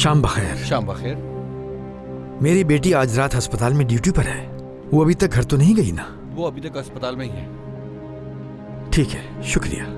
शाम बखैर। शाम बखैर। मेरी बेटी आज रात अस्पताल में ड्यूटी पर है। वो अभी तक घर तो नहीं गई ना? वो अभी तक अस्पताल में ही है। ठीक है, शुक्रिया।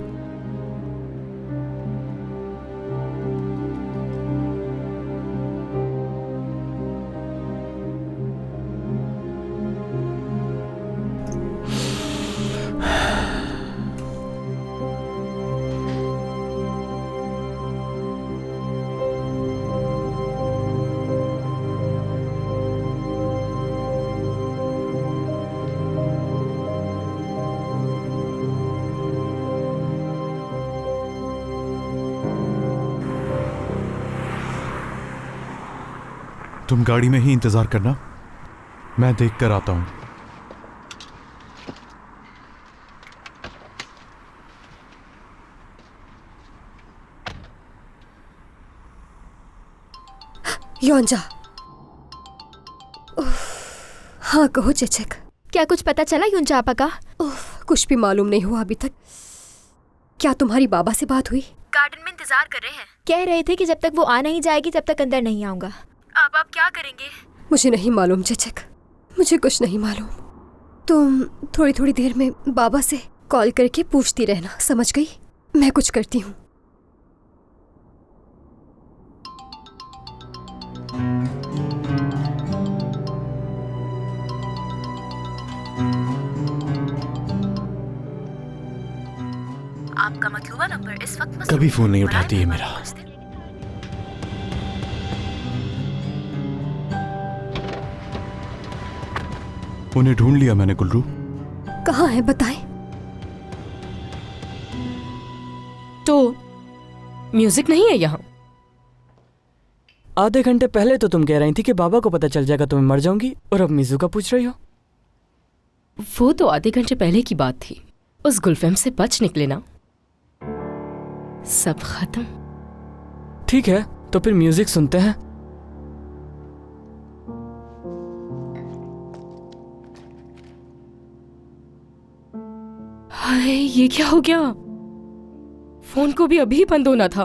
तुम गाड़ी में ही इंतजार करना, मैं देख कर आता हूं। योंजा। हाँ कहो चेचक। क्या कुछ पता चला युंजा आपा का? कुछ भी मालूम नहीं हुआ अभी तक। क्या तुम्हारी बाबा से बात हुई? गार्डन में इंतजार कर रहे हैं। कह रहे थे कि जब तक वो आ नहीं जाएगी तब तक अंदर नहीं आऊंगा। अब आप क्या करेंगे? मुझे नहीं मालूम चेचक, मुझे कुछ नहीं मालूम। तुम थोड़ी थोड़ी देर में बाबा से कॉल करके पूछती रहना, समझ गई? मैं कुछ करती हूँ। आपका मतलूबा नंबर इस वक्त कभी फोन नहीं उठाती है मेरा। उन्हें ढूंढ लिया मैंने गुलरू। कहाँ है बताएं? तो म्यूजिक नहीं है यहाँ? आधे घंटे पहले तो तुम कह रही थी कि बाबा को पता चल जाएगा तो मैं मर जाऊंगी, और अब मिज़ू का पूछ रही हो? वो तो आधे घंटे पहले की बात थी। उस गुलफेम से बच निकले ना, सब खत्म। ठीक है, तो फिर म्यूजिक सुनते हैं। हाय, ये क्या हो गया? फोन को भी अभी बंद होना था।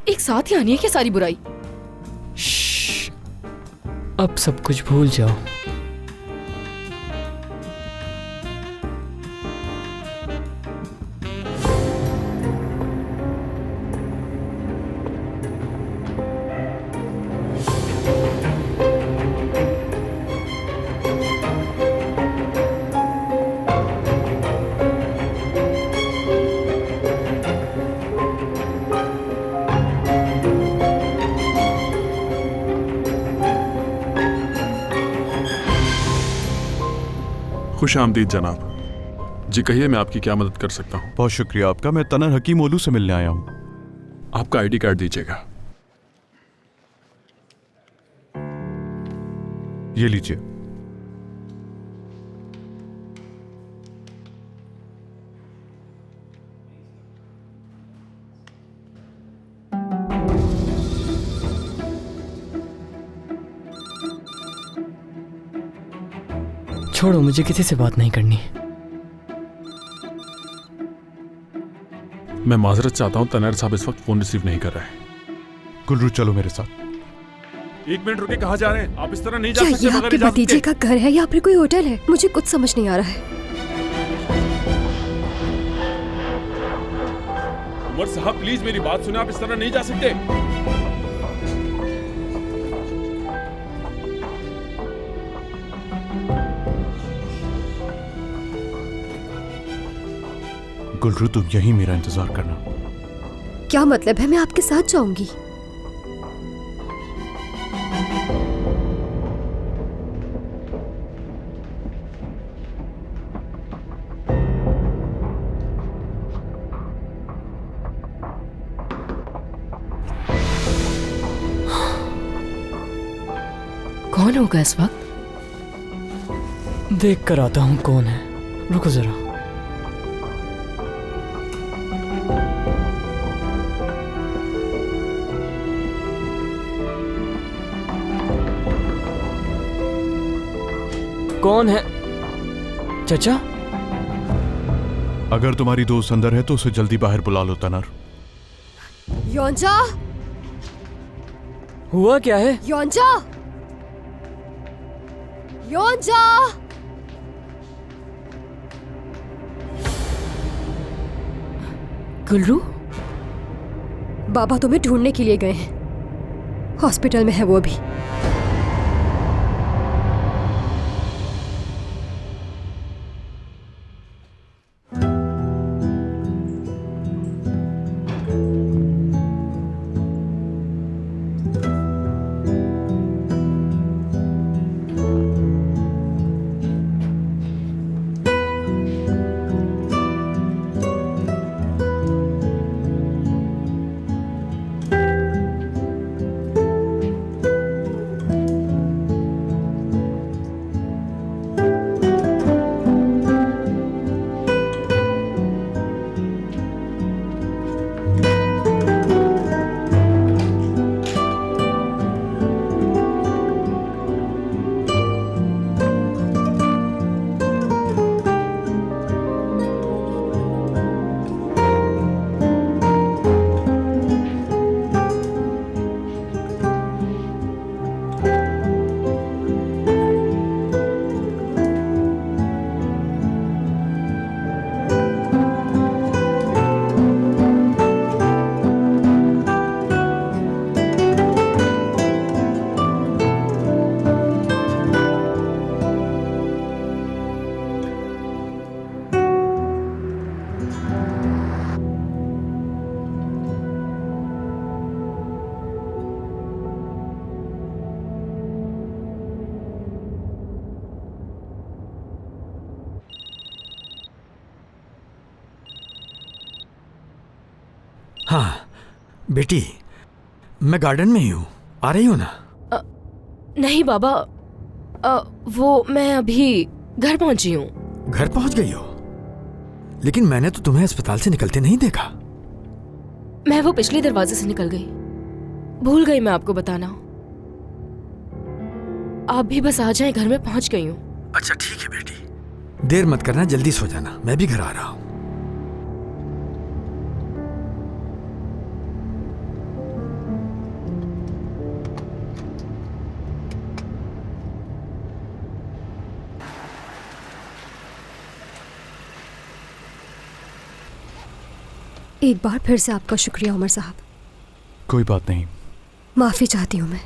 एक साथ ही आनी है क्या सारी बुराई? अब सब कुछ भूल जाओ। खुश आमदीद जनाब। जी कहिए, मैं आपकी क्या मदद कर सकता हूँ? बहुत शुक्रिया आपका। मैं तनर हकीम ओलू से मिलने आया हूँ। आपका आईडी कार्ड दीजिएगा। ये लीजिए। छोड़ो, मुझे किसी से बात नहीं करनी। मैं माजरत चाहता हूँ, तनर साहब इस वक्त फोन रिसीव नहीं कर रहे हैं। गुलरू चलो मेरे साथ। 1 मिनट रुके, कहाँ जा रहे हैं आप? इस तरह नहीं जा क्या सकते ये बगैर आपके इजाजत भतीजे के। का घर है या फिर कोई होटल है? मुझे कुछ समझ नहीं आ रहा है। उमर साहब प्लीज मेरी बात सुने, आप इस तरह नहीं जा सकते। गुलरू तुम यहीं मेरा इंतजार करना। क्या मतलब है? मैं आपके साथ जाऊंगी। कौन होगा इस वक्त? देख कर आता हूं कौन है। रुको जरा। कौन है? चाचा? अगर तुम्हारी दोस्त अंदर है तो उसे जल्दी बाहर बुला लो तनर। योंजा, हुआ क्या है? योंजा! योंजा! गुलरू? बाबा तुम्हें ढूंढने के लिए गए हैं। हॉस्पिटल में है वो अभी। हाँ बेटी, मैं गार्डन में ही हूँ, आ रही हो ना? नहीं बाबा, वो मैं अभी घर पहुंची हूँ। घर पहुंच गई हो? लेकिन मैंने तो तुम्हें अस्पताल से निकलते नहीं देखा। मैं वो पिछले दरवाजे से निकल गई, भूल गई मैं आपको बताना। आप भी बस आ जाएं, घर में पहुंच गई हूँ। अच्छा ठीक है बेटी, देर मत करना, जल्दी सो जाना, मैं भी घर आ रहा हूँ। एक बार फिर से आपका शुक्रिया उमर साहब। कोई बात नहीं। माफी चाहती हूँ मैं।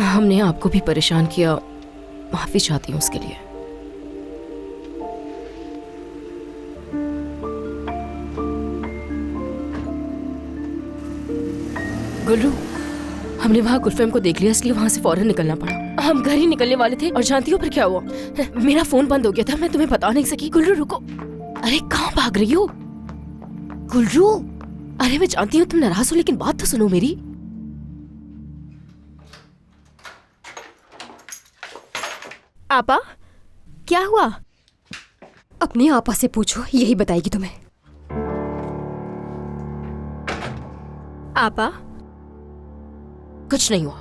हमने आपको भी परेशान किया, माफी चाहती हूँ उसके लिए। गुल्लू, हमने वहाँ गुलफेम को देख लिया, इसलिए वहाँ से फौरन निकलना पड़ा। हम घर ही निकलने वाले थे और जानती हो फिर क्या हुआ? मेरा फोन बंद हो गया था, मैं तुम्हें बता नहीं सकी। गुल्लू रुको, अरे कहाँ भाग रही हो? गुल्लू, अरे मैं जानती हूँ तुम नाराज हो, लेकिन बात तो सुनो मेरी। आपा, क्या हुआ? अपनी आपा से पूछो, यही बताएगी तुम्हें। आपा, कुछ नहीं हुआ।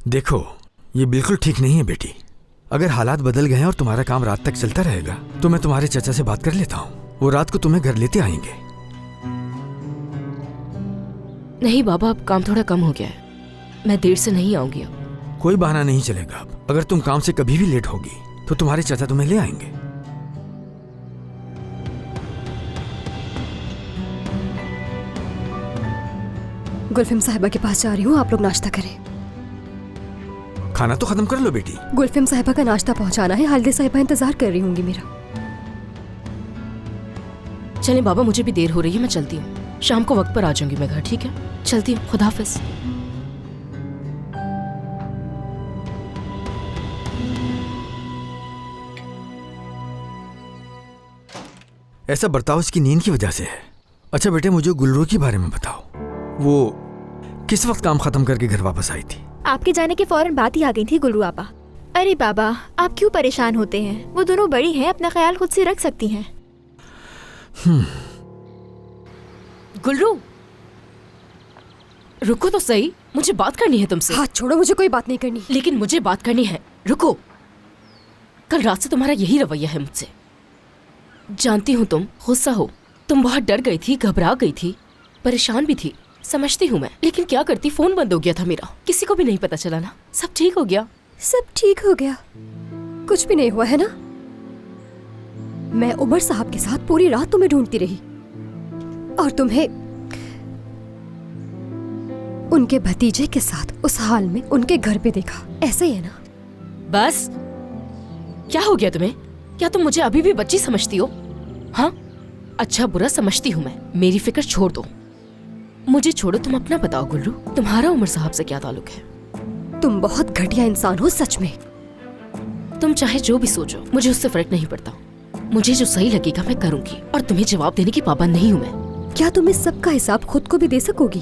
देखो, ये बिल्कुल ठीक नहीं है बेटी। अगर हालात बदल गए हैं और तुम्हारा काम रात तक चलता रहेगा तो मैं तुम्हारे चाचा से बात कर लेता हूँ। वो रात को तुम्हें घर लेते आएंगे। नहीं बाबा, अब काम थोड़ा कम हो गया है, मैं देर से नहीं आऊंगी अब। कोई बहाना नहीं चलेगा अब। अगर तुम काम से कभी भी लेट होगी तो तुम्हारे चाचा तुम्हें ले आएंगे। गुलफिम साहिबा के पास जा रही हूँ, आप लोग नाश्ता करें। खाना तो खत्म कर लो बेटी। गुलफिम साहिबा का नाश्ता पहुंचाना है, हालिदा साहिबा इंतजार कर रही होंगी मेरा। चले बाबा, मुझे भी देर हो रही है, मैं चलती हूँ। शाम को वक्त पर आ जाऊंगी मैं घर, ठीक है? चलती हूँ, खुदा हाफिज। ऐसा बर्ताव इसकी नींद की वजह से है। अच्छा बेटे, मुझे गुलरू के बारे में बताओ। वो किस वक्त काम खत्म करके घर वापस आई थी? आपके जाने के फौरन बात ही आ गई थी गुल्रू आपा। अरे बाबा, आप क्यों परेशान होते हैं? वो दोनों बड़ी हैं, अपना ख्याल खुद से रख सकती हैं। गुलरू, रुको तो सही, मुझे बात करनी है तुमसे। हाथ छोड़ो, मुझे कोई बात नहीं करनी। लेकिन मुझे बात करनी है, रुको। कल रात से तुम्हारा यही रवैया है मुझसे। जानती हूँ तुम गुस्सा हो, तुम बहुत डर गई थी, घबरा गई थी, परेशान भी थी, समझती हूँ मैं। लेकिन क्या करती, फोन बंद हो गया था मेरा, किसी को भी नहीं पता चला ना। सब ठीक हो गया। सब ठीक हो गया, कुछ भी नहीं हुआ है ना। मैं उमर साहब के साथ पूरी रात तुम्हें ढूंढती रही और तुम्हें उनके भतीजे के साथ उस हाल में उनके घर पे देखा। ऐसा ही है ना? बस, क्या हो गया तुम्हें? क्या तुम मुझे अभी भी बच्ची समझती हो? हाँ, अच्छा बुरा समझती हूँ मैं, मेरी फिक्र छोड़ दो, मुझे छोड़ो। तुम अपना बताओ गुल्लू, तुम्हारा उमर साहब से क्या ताल्लुक है? तुम बहुत घटिया इंसान हो सच में। तुम चाहे जो भी सोचो, मुझे उससे फर्क नहीं पड़ता। मुझे जो सही लगेगा मैं करूंगी और तुम्हें जवाब देने की पाबंद नहीं हूँ मैं। क्या तुम इस सब का हिसाब खुद को भी दे सकोगी?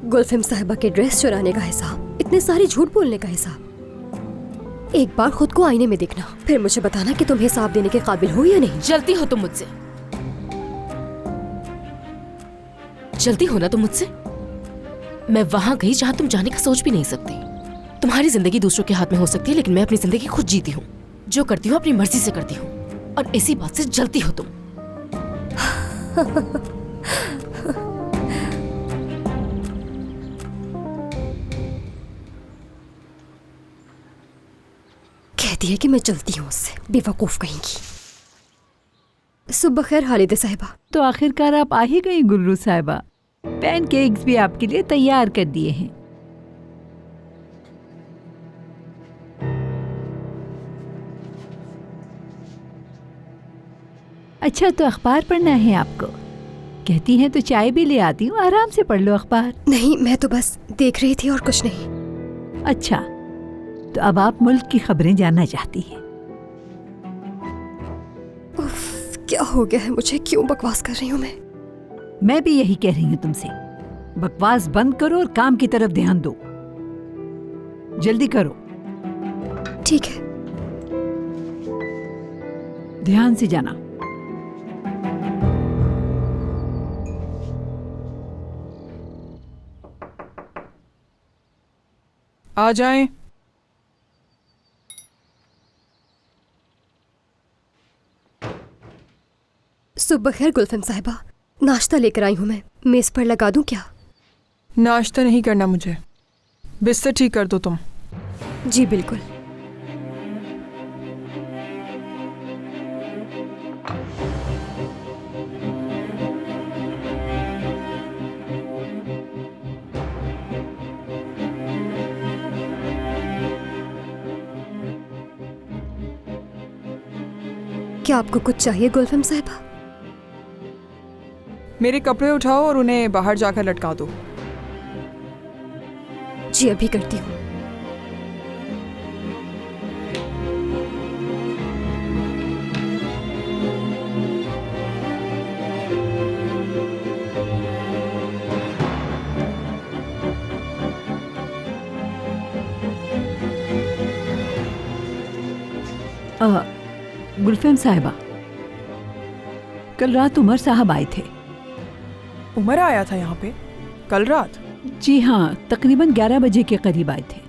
गुलफिम साहिबा के ड्रेस चुराने का हिसाब, इतने सारे झूठ बोलने का हिसाब। एक बार खुद को आईने में देखना, फिर मुझे बताना कि तुम हिसाब देने के काबिल हो या नहीं। जलती हो तुम मुझसे? जलती हो ना तुम मुझसे? मैं वहां गई जहां तुम जाने का सोच भी नहीं सकती। तुम्हारी जिंदगी दूसरों के हाथ में हो सकती है, लेकिन मैं अपनी जिंदगी खुद जीती हूँ। जो करती हूँ अपनी मर्जी से करती हूँ, और इसी बात से जलती हो तुम। कहती है कि मैं जलती हूँ उससे, बेवकूफ कहेंगी। सुबह खैर हालिदा साहिबा। तो आखिरकार आप आ ही गई गुल्लू साहिबा। पैनकेक्स भी आपके लिए तैयार कर दिए हैं। अच्छा, तो अखबार पढ़ना है आपको? कहती हैं तो चाय भी ले आती हूँ, आराम से पढ़ लो अखबार। नहीं, मैं तो बस देख रही थी और कुछ नहीं। अच्छा, तो अब आप मुल्क की खबरें जानना चाहती हैं? उफ, क्या हो गया है मुझे? क्यों बकवास कर रही हूँ मैं भी यही कह रही हूँ तुमसे। बकवास बंद करो और काम की तरफ ध्यान दो। जल्दी करो। ठीक है। ध्यान से जाना। आ जाएं। सुबह खैर गुलफिम साहिबा, नाश्ता लेकर आई हूँ मैं, मेज पर लगा दूं क्या? नाश्ता नहीं करना मुझे, बिस्तर ठीक कर दो तुम। जी बिल्कुल। क्या आपको कुछ चाहिए गुलफिम साहिबा? मेरे कपड़े उठाओ और उन्हें बाहर जाकर लटका दो। जी अभी करती हूँ। गुलफिम साहिबा, कल रात उमर साहब आए थे। उमर आया था यहाँ पे कल रात? जी हाँ, तकरीबन 11 बजे के करीब आए थे।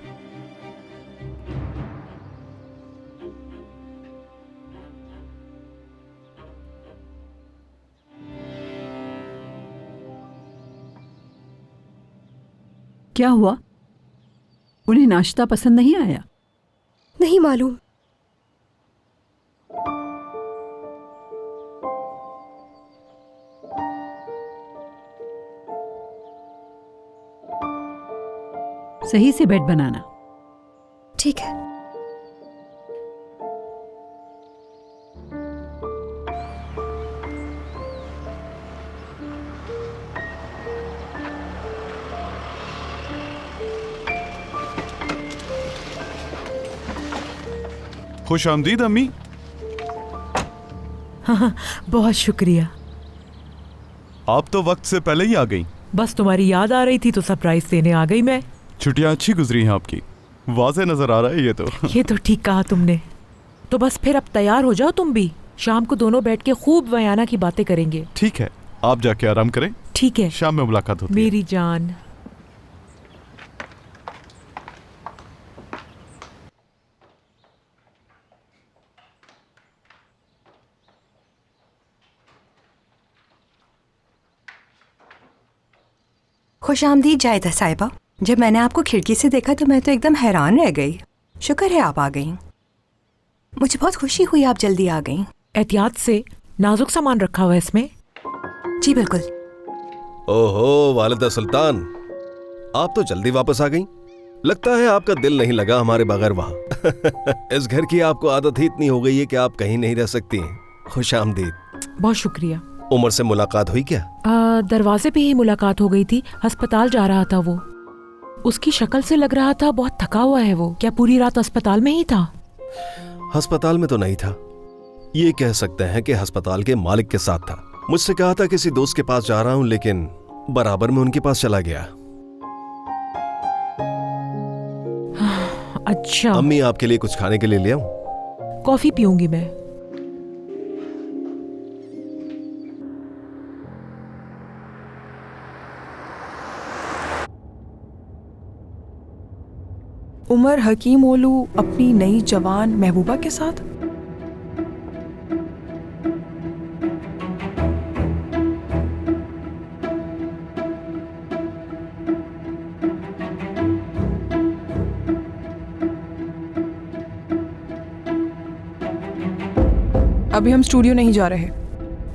क्या हुआ? उन्हें नाश्ता पसंद नहीं आया? नहीं मालूम। सही से बेड बनाना। ठीक है। खुश आमदीद अम्मी। हाँ, बहुत शुक्रिया। आप तो वक्त से पहले ही आ गई। बस तुम्हारी याद आ रही थी तो सरप्राइज देने आ गई मैं। छुट्टियां अच्छी गुजरी हैं आपकी, वाज़े नजर आ रहा है ये तो। ये तो ठीक कहा तुमने। तो बस फिर अब तैयार हो जाओ तुम भी, शाम को दोनों बैठ के खूब वयाना की बातें करेंगे। ठीक है, आप जाके आराम करें। ठीक है, शाम में मुलाकात होती है। मेरी जान। खुश आमदीद जायदा साहिबा। जब मैंने आपको खिड़की से देखा तो मैं तो एकदम हैरान रह गई। शुक्र है आप आ गई। मुझे बहुत खुशी हुई आप जल्दी आ गई। एहतियात से, नाजुक सामान रखा हुआ है इसमें। जी बिल्कुल। ओहो वालिदा सुल्तान, आप तो जल्दी वापस आ गई। लगता है आपका दिल नहीं लगा हमारे बगैर वहाँ। इस घर की आपको आदत ही इतनी हो गई है कि आप कहीं नहीं रह सकती हैं। खुश आमदीद। बहुत शुक्रिया। उमर से मुलाकात हुई क्या? दरवाजे पे ही मुलाकात हो गई थी। अस्पताल जा रहा था वो। उसकी शक्ल से लग रहा था बहुत थका हुआ है वो। क्या पूरी रात अस्पताल में ही था? अस्पताल में तो नहीं था, ये कह सकते हैं कि अस्पताल के मालिक के साथ था। मुझसे कहा था किसी दोस्त के पास जा रहा हूं, लेकिन बराबर में उनके पास चला गया। अच्छा। अम्मी आपके लिए कुछ खाने के लिए ले आऊं? कॉफी पीऊंगी मैं। उमर हकीम ओलू अपनी नई जवान महबूबा के साथ। अभी हम स्टूडियो नहीं जा रहे,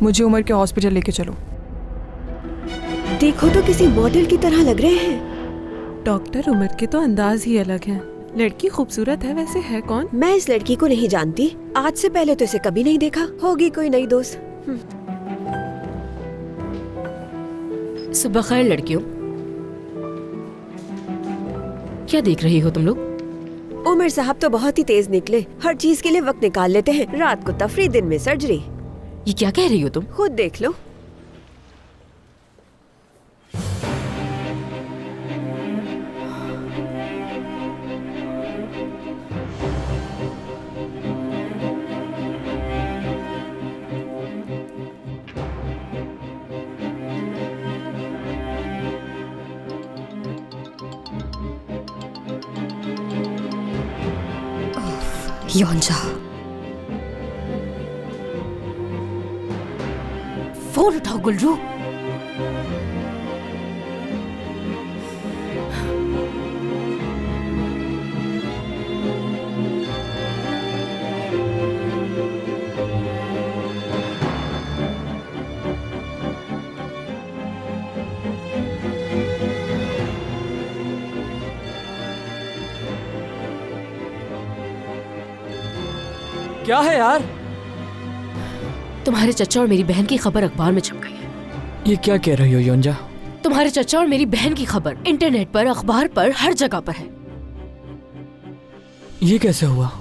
मुझे उमर के हॉस्पिटल लेके चलो। देखो तो किसी मॉडल की तरह लग रहे हैं। डॉक्टर उमर के तो अंदाज ही अलग है। लड़की खूबसूरत है, वैसे है कौन? मैं इस लड़की को नहीं जानती, आज से पहले तो इसे कभी नहीं देखा। होगी कोई नई दोस्त। सुबह खैर लड़कियों, क्या देख रही हो तुम लोग? उमर साहब तो बहुत ही तेज निकले, हर चीज के लिए वक्त निकाल लेते हैं। रात को तफरी, दिन में सर्जरी। ये क्या कह रही हो तुम? खुद देख लो। योंजा, फोन उठाओ गुलरू। क्या है यार? तुम्हारे चचा और मेरी बहन की खबर अखबार में छप गई है। ये क्या कह रही हो योंजा? तुम्हारे चचा और मेरी बहन की खबर इंटरनेट पर, अखबार पर, हर जगह पर है। ये कैसे हुआ?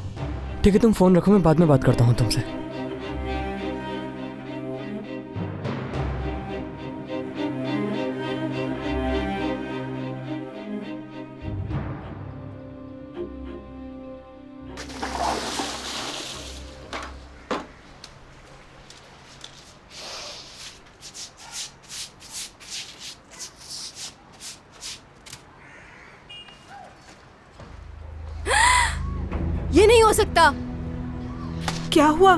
ठीक है तुम फोन रखो, मैं बाद में बात करता हूँ तुमसे। ये नहीं हो सकता। क्या हुआ?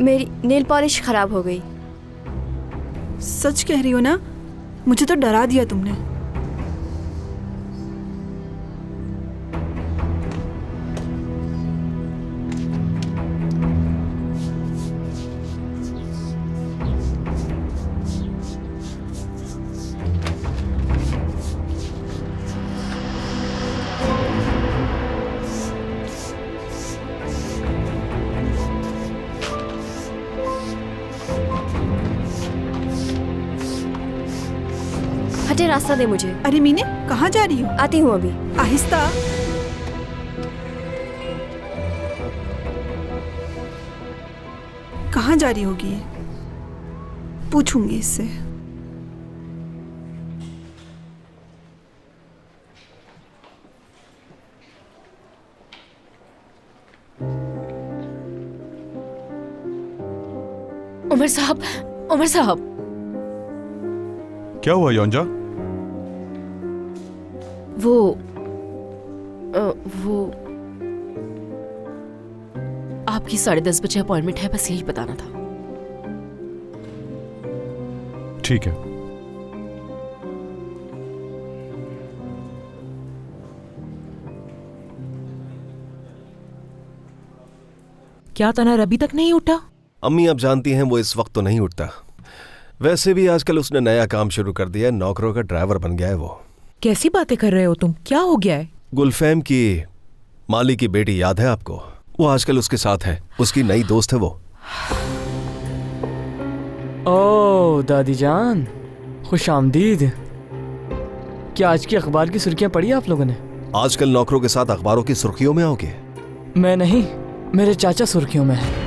मेरी नेल पॉलिश खराब हो गई। सच कह रही हो ना? मुझे तो डरा दिया तुमने। हटे, रास्ता दे मुझे। अरे मीने, कहाँ जा रही हो? आती हूँ अभी। आहिस्ता। कहाँ जा रही होगी ये? पूछूंगी इससे। उमर साहब, उमर साहब। क्या हुआ योंजा? वो आपकी 10:30 बजे अपॉइंटमेंट है, बस यही बताना था। ठीक है। क्या तनर अभी तक नहीं उठा? अम्मी आप जानती हैं वो इस वक्त तो नहीं उठता। वैसे भी आजकल उसने नया काम शुरू कर दिया है, नौकरों का ड्राइवर बन गया है वो। कैसी बातें कर रहे हो तुम? क्या हो गया है? गुलफैम की माली की बेटी याद है आपको? वो आजकल उसके साथ है, उसकी नई दोस्त है वो। ओह दादी जान, खुश आमदीद। क्या आज की अखबार की सुर्खियां पढ़ी आप लोगों ने? आजकल नौकरों के साथ अखबारों की सुर्खियों में आओगे? मैं नहीं, मेरे चाचा सुर्खियों में है।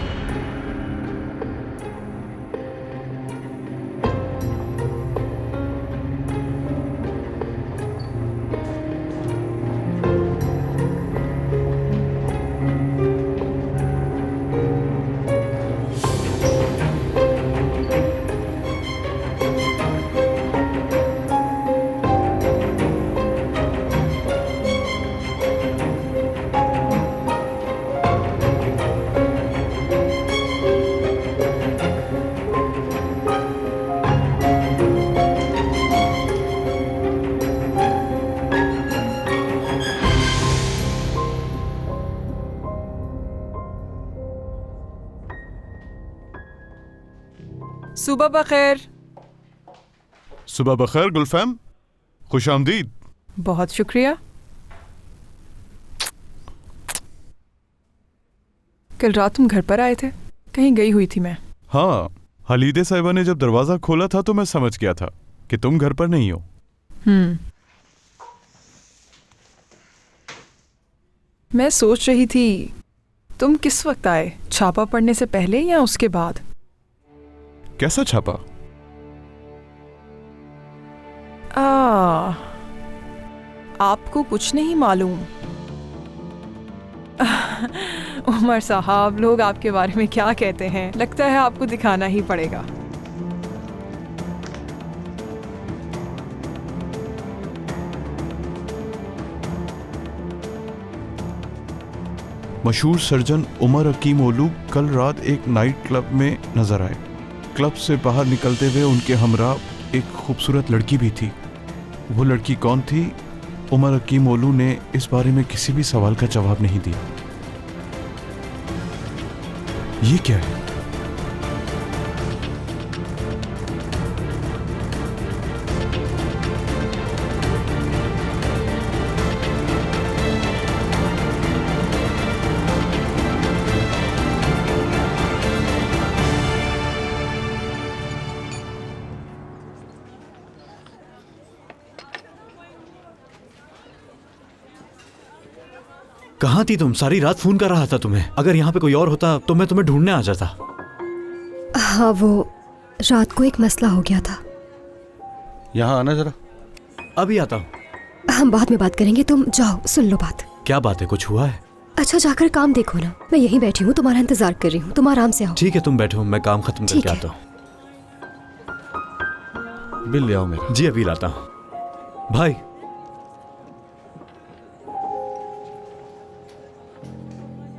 सुबह बखैर। सुबह बखैर गुलफैम, खुश आमदीद। बहुत शुक्रिया। कल रात तुम घर पर आए थे? कहीं गई हुई थी मैं। हाँ, हलीदे साहिबा ने जब दरवाजा खोला था तो मैं समझ गया था कि तुम घर पर नहीं हो। मैं सोच रही थी तुम किस वक्त आए, छापा पढ़ने से पहले या उसके बाद? कैसा छापा? आपको कुछ नहीं मालूम? उमर साहब, लोग आपके बारे में क्या कहते हैं, लगता है आपको दिखाना ही पड़ेगा। मशहूर सर्जन उमर हकीम ओलू कल रात एक नाइट क्लब में नजर आए। क्लब से बाहर निकलते हुए उनके हमरा एक खूबसूरत लड़की भी थी। वो लड़की कौन थी? उमर हकीम ओलू ने इस बारे में किसी भी सवाल का जवाब नहीं दिया। ये क्या है? कहाँ थी तुम? सारी रात फोन कर रहा था तुम्हें। अगर यहाँ पे कोई और होता तो मैं तुम्हें ढूंढने आ जाता। हाँ, वो रात को एक मसला हो गया था। यहाँ आना जरा। अभी आता हूँ। हम बाद में बात करेंगे, तुम जाओ, सुन लो बात। क्या बात है? कुछ हुआ है? अच्छा, जाकर काम देखो ना। मैं यहीं बैठी हूँ, तुम्हारा इंतजार कर रही हूँ, तुम आराम से आओ। ठीक है, तुम बैठो, मैं काम खत्म करके आता हूँ। बिल ले आओ मेरा। जी अभी लाता हूँ। भाई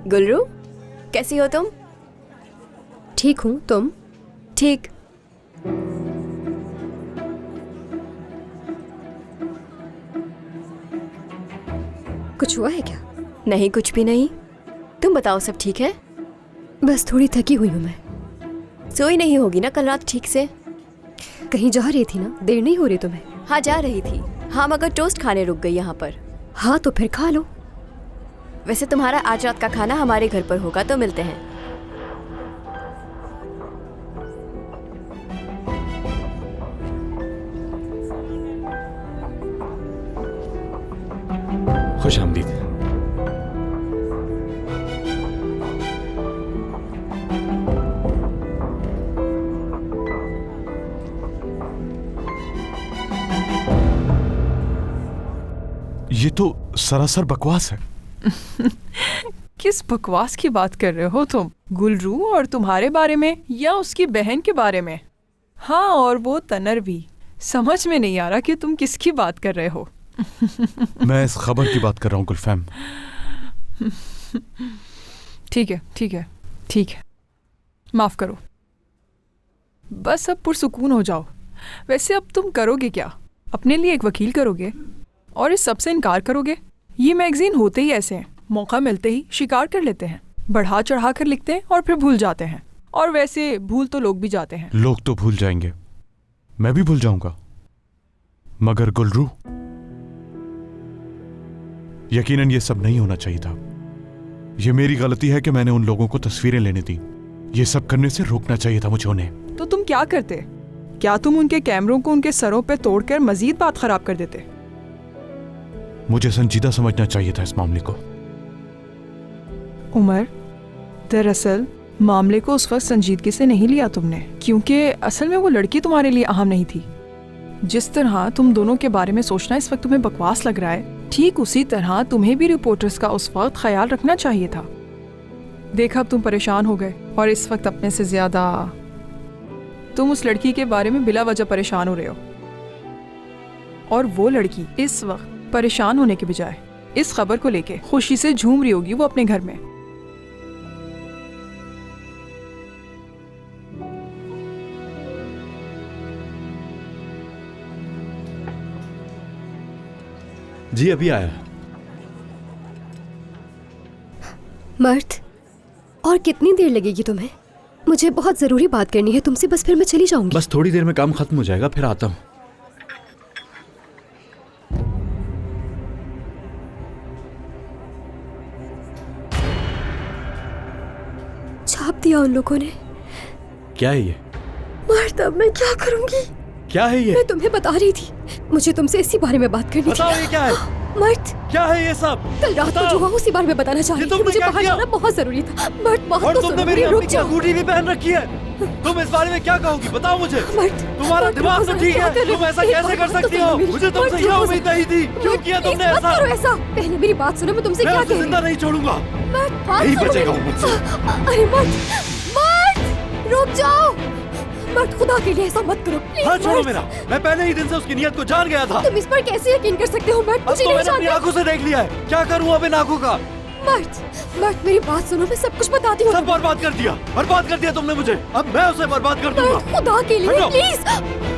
गुलरू, कैसी हो तुम? ठीक हूँ, तुम? ठीक। कुछ हुआ है क्या? नहीं, कुछ भी नहीं। तुम बताओ, सब ठीक है? बस थोड़ी थकी हुई हूँ मैं। सोई नहीं होगी ना कल रात ठीक से? कहीं जा रही थी ना? देर नहीं हो रही तुम्हें? हाँ, जा रही थी। हाँ, मगर टोस्ट खाने रुक गई यहाँ पर। हाँ तो फिर खा लो। वैसे तुम्हारा आज रात का खाना हमारे घर पर होगा, तो मिलते हैं। खुश आमदीद। ये तो सरासर बकवास है। किस बकवास की बात कर रहे हो तुम? गुलरू और तुम्हारे बारे में या उसकी बहन के बारे में? हाँ, और वो तनर भी। समझ में नहीं आ रहा कि तुम किसकी बात कर रहे हो। मैं इस खबर की बात कर रहा हूँ गुलफैम। ठीक है, ठीक है, ठीक है, माफ करो। बस अब पुरसुकून हो जाओ। वैसे अब तुम करोगे क्या? अपने लिए एक वकील करोगे और इस सब से इनकार करोगे? ये मैगजीन होते ही ऐसे हैं, मौका मिलते ही शिकार कर लेते हैं, बढ़ा चढ़ा कर लिखते हैं और फिर भूल जाते हैं। और वैसे भूल तो लोग भी जाते हैं। लोग तो भूल जाएंगे, मैं भी भूल जाऊंगा, मगर गुलरू, यकीनन ये सब नहीं होना चाहिए था। ये मेरी गलती है कि मैंने उन लोगों को तस्वीरें लेने दी। ये सब करने से रोकना चाहिए था मुझे उन्हें। तो तुम क्या करते? क्या तुम उनके कैमरों को उनके सरों पे तोड़कर मजीद बात खराब कर देते? मुझे संजीदा समझना चाहिए था इस मामले को। उमर, दरअसल मामले को उस वक्त संजीदगी से नहीं लिया तुमने, क्योंकि असल में वो लड़की तुम्हारे लिए अहम नहीं थी। जिस तरह तुम दोनों के बारे में सोचना इस वक्त तुम्हें बकवास लग रहा है, ठीक उसी तरह तुम्हें भी रिपोर्टर्स का उस वक्त ख्याल रखना चाहिए था। देखा, अब तुम परेशान हो गए और इस वक्त अपने से ज्यादा तुम उस लड़की के बारे में बिला वजह परेशान हो रहे हो। और वो लड़की इस वक्त परेशान होने के बजाय इस खबर को लेके खुशी से झूम रही होगी वो अपने घर में। जी अभी आया। मर्द, और कितनी देर लगेगी तुम्हें? मुझे बहुत जरूरी बात करनी है तुमसे, बस फिर मैं चली जाऊंगी। बस थोड़ी देर में काम खत्म हो जाएगा, फिर आता हूँ। छाप दिया उन लोगों ने। क्या है ये? मर्द, अब मैं क्या करूंगी? क्या है ये? मैं तुम्हें बता रही थी, मुझे तुमसे इसी बारे में बात करनी थी। बताओ ये क्या है? मर्द, क्या है ये सब? कल रात को जो हुआ उसी बारे में बताना चाह रही थी। मुझे बाहर जाना बहुत जरूरी था। मर्द, बात और तो तुमने सुनो, मेरी रुक अपनी की जाओ। अंगूठी भी पहन रखी है। तुम इस बारे में क्या कहोगी? बताओ मुझे। तुम्हारा दिमाग तो ठीक है, तुम ऐसा कैसे कर सकती हो? मुझे तुमसे यह उम्मीद नहीं थी। क्यों किया तुमने ऐसा? ऐसा पहले मेरी बात सुनो, मैं तुमसे क्या कह रही जिंदा नहीं छोड़ूंगा। हूँ। नहीं बचेगा वो मुझसे। अरे मर्द, रुक जाओ। मर्द, खुदा के लिए ऐसा मत करो प्लीज। हाँ, छोड़ो मेरा। मैं पहले ही दिन से उसकी नियत को जान गया था। तुम इस पर कैसे यकीन कर सकते हो? मर्द, मुझे तो नहीं मैंने अपनी जानते। आंखों से देख लिया है। क्या करूँ अब इन आंखों का? मर्द, मेरी बात सुनो, मैं सब कुछ बताती हूँ। सब बर्बाद कर दिया तुमने मुझे। अब मैं उसे बर्बाद कर दूंगा। खुदा के लिए हटो। प्लीज।